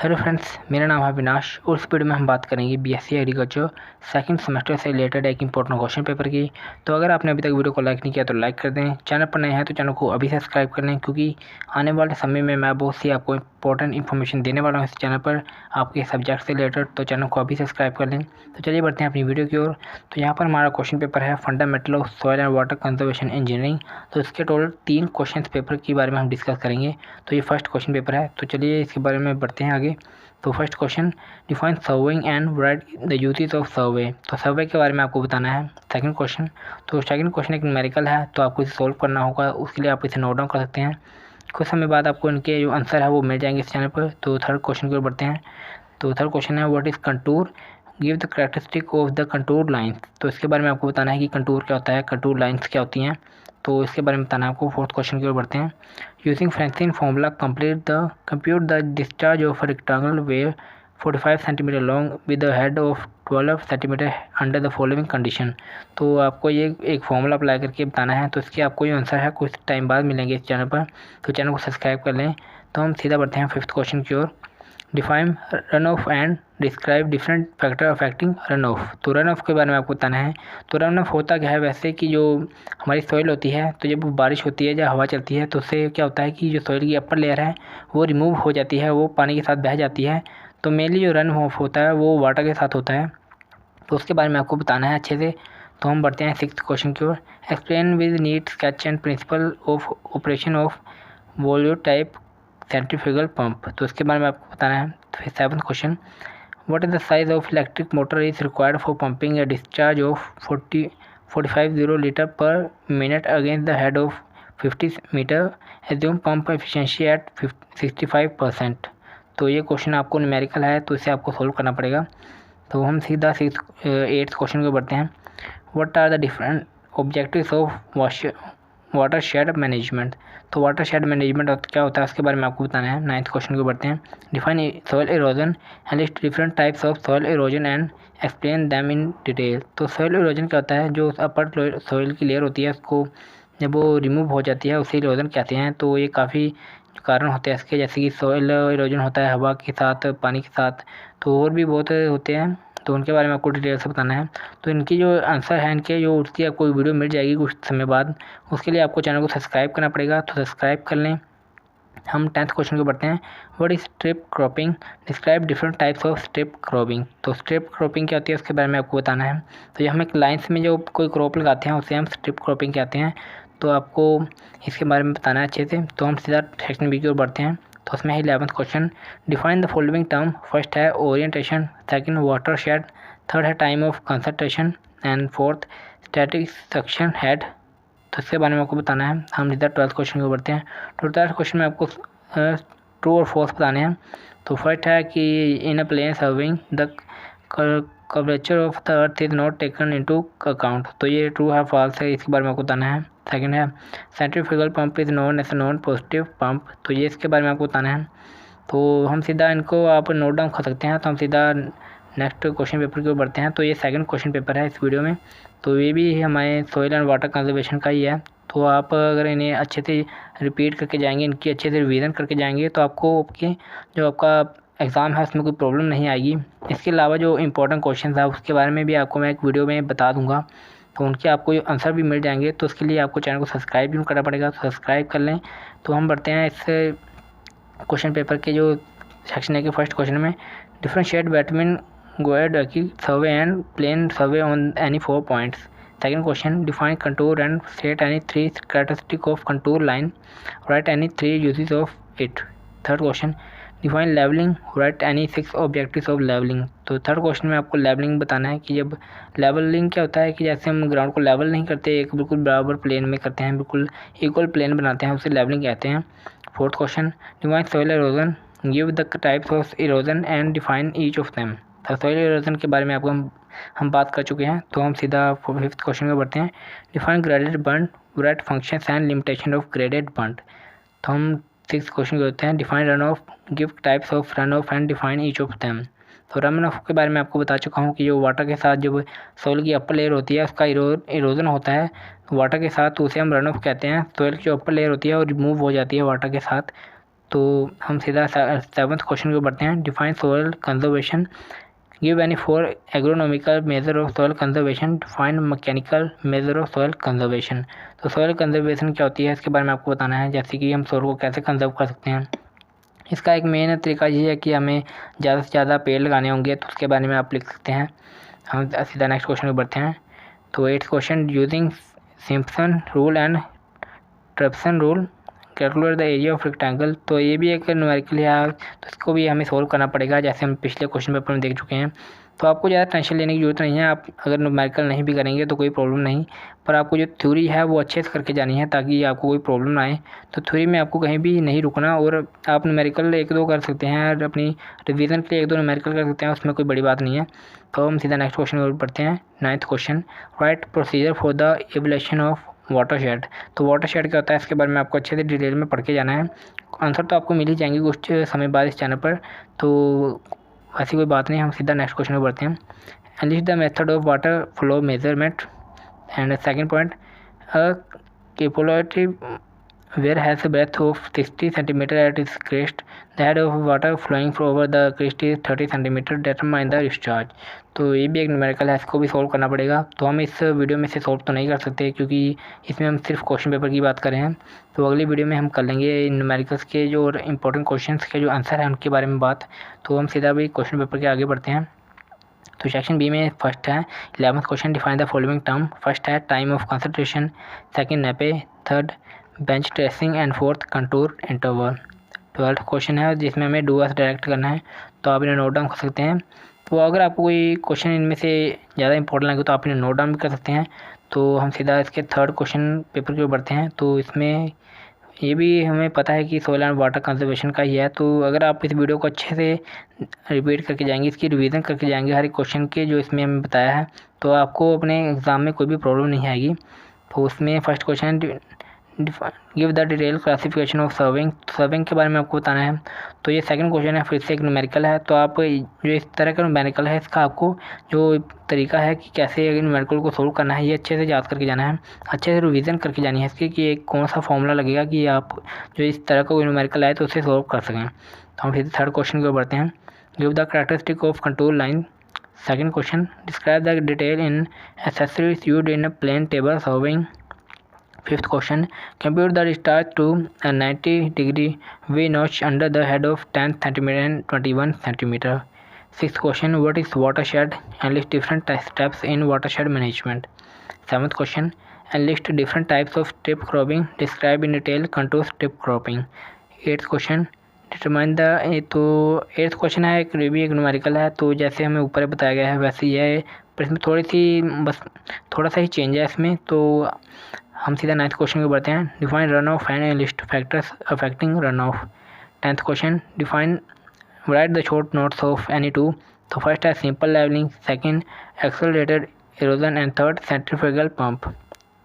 Hello friends, मेरा नाम है अविनाश और इस वीडियो में हम बात करेंगे बीएससी एग्रीकल्चर सेकंड सेमेस्टर से रिलेटेड एक इंपॉर्टेंट क्वेश्चन पेपर की। तो अगर आपने अभी तक वीडियो को लाइक नहीं किया तो लाइक कर दें, चैनल पर नए हैं तो चैनल को अभी सब्सक्राइब कर लें, क्योंकि आने वाले समय में मैं बहुत सी आपको इंपॉर्टेंट इन्फॉर्मेशन देने वाला हूँ इस चैनल पर आपके सब्जेक्ट से रिलेटेड। तो चैनल को अभी सब्सक्राइब कर लें। तो चलिए बढ़ते हैं अपनी वीडियो की ओर। तो यहाँ पर हमारा क्वेश्चन पेपर है fundamental of soil and water conservation engineering. तो इसके टोटल 3 क्वेश्चन पेपर के बारे में हम डिस्कस करेंगे। तो ये फर्स्ट क्वेश्चन पेपर है, तो चलिए इसके बारे में बढ़ते हैं आगे। तो first question, define surveying and right the uses of सर्वे। तो सर्वे के बारे में आपको बताना है। सेकंड क्वेश्चन, तो सेकंड क्वेश्चन एक न्यूमेरिकल है, तो आपको इसे सॉल्व करना होगा। उसके लिए आप इसे नोट डाउन कर सकते हैं। कुछ समय बाद आपको इनके जो आंसर है वो मिल जाएंगे इस चैनल पर। तो थर्ड क्वेश्चन की ओर बढ़ते हैं। तो थर्ड क्वेश्चन है, what is contour, give the characteristic of the contour lines. तो इसके बारे में आपको बताना है कि कंटूर क्या होता है, कंटूर लाइन्स क्या होती हैं, तो इसके बारे में बताना है आपको। फोर्थ क्वेश्चन की ओर बढ़ते हैं। Using Francis formula compute the discharge of rectangle wave 45 centimetre long with the head of 12 centimetre under the following condition. तो आपको ये एक फॉर्मूला अप्लाई करके बताना है। तो इसके आपको ये आंसर है कुछ टाइम बाद मिलेंगे इस चैनल पर, तो चैनल को सब्सक्राइब कर लें। तो हम सीधा बढ़ते हैं फिफ्थ क्वेश्चन की ओर। Define run of and describe different factor affecting run of. तो रन ऑफ के बारे में आपको बताना है। तो रन ऑफ होता क्या है, वैसे कि जो हमारी सॉइल होती है, तो जब बारिश होती है या हवा चलती है तो उससे क्या होता है कि जो सॉइल की अपर लेयर है वो रिमूव हो जाती है, वो पानी के साथ बह जाती है। तो मेनली जो रन ऑफ होता है वो वाटर के साथ होता है, तो उसके बारे में आपको बताना है अच्छे से। तो हम बढ़ते हैं सिक्स्थ क्वेश्चन की ओर। Explain with neat sketch and principle of operation of volume type centrifugal pump. तो इसके बारे में आपको बताना है। फिर seventh question, what is the size of electric motor is required for pumping a discharge of 45 litre per minute against the head of 50 metre, assume pump efficiency at 65%। तो ये क्वेश्चन आपको न्यूमेरिकल है, तो इसे आपको सोल्व करना पड़ेगा। तो हम सीधा एट्थ क्वेश्चन को बढ़ते हैं। What are the different objectives of watershed management. तो वाटर शेड मैनेजमेंट क्या होता है उसके बारे में आपको बताना है। नाइन्थ क्वेश्चन को बढ़ते हैं। Define soil erosion and list different types of soil erosion and explain them in detail. तो सॉइल इरोजन क्या होता है, जो अपर सॉइल की लेयर होती है उसको जब वो रिमूव हो जाती है उसे इरोजन कहते हैं। तो ये काफ़ी कारण होते हैं इसके, जैसे कि सॉइल इरोजन होता है हवा के साथ, पानी के साथ, तो और भी बहुत होते हैं, तो उनके बारे में आपको डिटेल से बताना है। तो इनकी जो आंसर है इनके जो उसकी आपको वीडियो मिल जाएगी कुछ समय बाद। उसके लिए आपको चैनल को सब्सक्राइब करना पड़ेगा, तो सब्सक्राइब कर लें। हम 10th क्वेश्चन को बढ़ते हैं। What is strip cropping, describe different types of strip cropping. तो स्ट्रिप क्रॉपिंग क्या होती है उसके बारे में आपको बताना है। तो ये हम एक लाइन्स में जो कोई क्रॉप लगाते हैं उसे हम स्ट्रिप क्रॉपिंग कहते हैं। तो आपको इसके बारे में बताना है अच्छे से। तो हम सीधा सेक्शन बी की ओर बढ़ते हैं। तो उसमें है 11th question, define the following term. First है orientation, second watershed, third है time of concentration and fourth static suction head. तो इसके बारे में आपको बताना है। हम सीधा 12th क्वेश्चन को बढ़ते हैं। तो 12th क्वेश्चन में आपको ट्रू और फॉल्स बताने हैं। तो फर्स्ट है कि in a plane surveying the curvature of the earth is not taken into account. तो ये ट्रू है फॉल्स है, इसके बारे में आपको बताना है। सेकंड है centrifugal pump is known as non positive pump. तो ये इसके बारे में आपको बताना है। तो हम सीधा इनको आप नोट डाउन कर सकते हैं। तो हम सीधा नेक्स्ट क्वेश्चन पेपर की ओर बढ़ते हैं। तो ये सेकंड क्वेश्चन पेपर है इस वीडियो में। तो ये भी हमारे सॉइल एंड वाटर कंजर्वेशन का ही है। तो आप अगर इन्हें अच्छे से रिपीट करके जाएंगे, इनकी अच्छे से रिवीजन करके जाएंगे, तो आपको आपके जो आपका एग्ज़ाम है उसमें कोई प्रॉब्लम नहीं आएगी। इसके अलावा जो इंपॉर्टेंट क्वेश्चन है उसके बारे में भी आपको मैं एक वीडियो में बता दूंगा, तो उनके आपको आंसर भी मिल जाएंगे। तो उसके लिए आपको चैनल को सब्सक्राइब भी करना पड़ेगा, तो सब्सक्राइब कर लें। तो हम बढ़ते हैं इस क्वेश्चन पेपर के जो सेक्शन है के फर्स्ट क्वेश्चन में, डिफरेंशिएट बिटवीन गोएड survey and plane survey on any 4 points. Second question, define contour and state any 3 characteristic of contour line. Write any 3 uses of it. Third question, define leveling. Write any 6 objectives of leveling. तो third question में आपको levelling बताना है कि जब levelling क्या होता है कि जैसे हम ग्राउंड को लेवल नहीं करते, एक बिल्कुल बराबर प्लेन में करते हैं, बिल्कुल इक्वल प्लेन बनाते हैं, उसे लेवलिंग कहते हैं। Fourth question, define soil erosion, give the types of erosion and define each of them. तो सॉइल इरोजन के बारे में आपको हम बात कर चुके हैं। तो हम सीधा फिफ्थ क्वेश्चन में बढ़ते हैं। Define graded bund, write functions and limitation of graded bund. तो हम सिक्स क्वेश्चन के होते हैं। Define run of, give types of run of and define each of them. तो रन ऑफ के बारे में आपको बता चुका हूँ कि जो वाटर के साथ जब सॉइल की अपर लेयर होती है उसका इरोजन होता है वाटर के साथ, तो उसे हम रन ऑफ कहते हैं। सॉइल की जो अपर लेयर होती है वो रिमूव हो जाती है वाटर के साथ, तो हम सीधा 7th क्वेश्चन को बढ़ते हैं। Define soil conservation, give any 4 agronomical measure of soil conservation, define mechanical measure of soil conservation. तो सॉइल कंजर्वेशन क्या होती है इसके बारे में आपको बताना है, जैसे कि हम सॉइल को कैसे कंजर्व कर सकते हैं। इसका एक मेन तरीका ये है कि हमें ज़्यादा से ज़्यादा पेड़ लगाने होंगे, तो उसके बारे में आप लिख सकते हैं। हम सीधा नेक्स्ट क्वेश्चन में बढ़ते हैं। तो 8th क्वेश्चन, using Simpson rule and trapezoidal rule calculate the area of rectangle. तो ये भी एक न्यूमेरिकल है, तो इसको भी हमें सोल्व करना पड़ेगा, जैसे हम पिछले क्वेश्चन पेपर में देख चुके हैं। तो आपको ज़्यादा टेंशन लेने की ज़रूरत नहीं है, आप अगर न्यूमेरिकल नहीं भी करेंगे तो कोई प्रॉब्लम नहीं, पर आपको जो थ्योरी है वो अच्छे से करके जानी है ताकि आपको कोई प्रॉब्लम ना आए। तो थ्योरी में आपको कहीं भी नहीं रुकना, और आप न्यूमेरिकल 1-2 कर सकते हैं और अपनी रिवीजन के लिए 1-2 न्यूमेरिकल कर सकते हैं, उसमें कोई बड़ी बात नहीं है। तो हम सीधा नेक्स्ट क्वेश्चन की ओर बढ़ते हैं। 9th question, right procedure for the evolution of watershed. तो वाटरशेड क्या होता है इसके बारे में आपको अच्छे से डिटेल में पढ़ के जाना है। आंसर तो आपको मिल ही जाएंगे कुछ समय बाद इस चैनल पर, तो ऐसी कोई बात नहीं। हम सीधा नेक्स्ट क्वेश्चन में बढ़ते हैं। Enlist the method of water flow measurement and second point, Cipolletti where has a breadth of 60 cm at its crest, the head of water flowing over the crest is 30 cm, determine the discharge। तो ये भी एक numerical है, इसको भी solve करना पड़ेगा। तो हम इस वीडियो में से सॉल्व तो नहीं कर सकते क्योंकि इसमें हम सिर्फ क्वेश्चन पेपर की बात कर रहे हैं। तो अगली वीडियो में हम कर लेंगे न्यूमेरिकल्स के जो इंपॉर्टेंट क्वेश्चंस के जो आंसर हैं उनके बारे में बात। तो हम सीधा भी क्वेश्चन पेपर के आगे बढ़ते हैं। तो सेक्शन बी में फर्स्ट है 11th question, define the following term. First है time of concentration, second nappe, third bench tracing and fourth contour interval. 12th question है जिसमें हमें डू एस डायरेक्ट करना है, तो आप इन्हें नोट डाउन कर सकते हैं। तो अगर आपको कोई क्वेश्चन इनमें से ज़्यादा इंपॉर्टेंट लगे तो आप इन्हें नोट डाउन भी कर सकते हैं। तो हम सीधा इसके 3rd क्वेश्चन पेपर की ओर बढ़ते हैं। तो इसमें ये भी हमें पता है कि सोइल एंड वाटर कंजर्वेशन का ही है। तो अगर आप इस वीडियो को अच्छे से रिपीट करके जाएंगे, इसकी रिवीजन करके जाएंगे हर एक क्वेश्चन के जो इसमें हमें बताया है, तो आपको अपने एग्ज़ाम में कोई भी प्रॉब्लम नहीं आएगी। तो उसमें first question, give the detail classification of serving. Serving के बारे में आपको बताना है। तो ये सेकंड क्वेश्चन है, फिर से एक न्यूमेरिकल है। तो आप जो इस तरह का न्यूमेरिकल है इसका आपको जो तरीका है कि कैसे न्यूमेरिकल को सोल्व करना है ये अच्छे से याद करके जाना है, अच्छे से रिवीजन करके जानी है इसकी कि एक कौन सा फॉर्मूला लगेगा कि आप जो इस तरह का कोई न्यूमेरिकल आए तो उसे सोल्व कर सकें। तो हम फिर 3rd क्वेश्चन की ओर बढ़ते हैं। Give the characteristic of control line. Second question, describe the detail in accessories used in a plane table surveying. 5th question, compute the discharge to a 90-degree V notch under the head of 10 cm and 21 cm. 6th question, what is watershed and list different steps in watershed management. 7th question, and list different types of strip cropping, describe in detail contour strip cropping. 8th question, determine the. तो 8th question है एक numerical है, तो जैसे हमें ऊपर बताया गया है वैसे ही है, पर इसमें थोड़ा सा ही चेंज है इसमें। तो हम सीधा 9th क्वेश्चन को बढ़ते हैं। Define run of and list factors affecting run off. 10th question, define write the short notes of any two. तो फर्स्ट है simple levelling, second accelerated erosion and third centrifugal pump.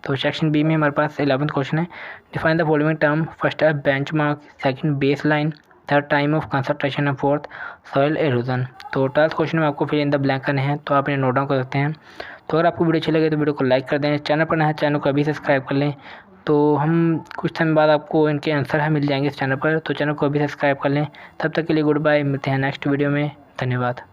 तो section B में हमारे पास 11th question है। Define the following term. First है benchmark, second base line, third time of concentration and fourth soil erosion. तो 12th question में आपको फिर इन द ब्लैंक करने हैं, तो आप इन्हें नोट डाउन कर सकते हैं। तो अगर आपको वीडियो अच्छी लगे तो वीडियो को लाइक कर दें, चैनल पर नया है चैनल को अभी सब्सक्राइब कर लें। तो हम कुछ समय बाद आपको इनके आंसर है मिल जाएंगे इस चैनल पर, तो चैनल को अभी सब्सक्राइब कर लें। तब तक के लिए गुड बाय, मिलते हैं नेक्स्ट वीडियो में, धन्यवाद।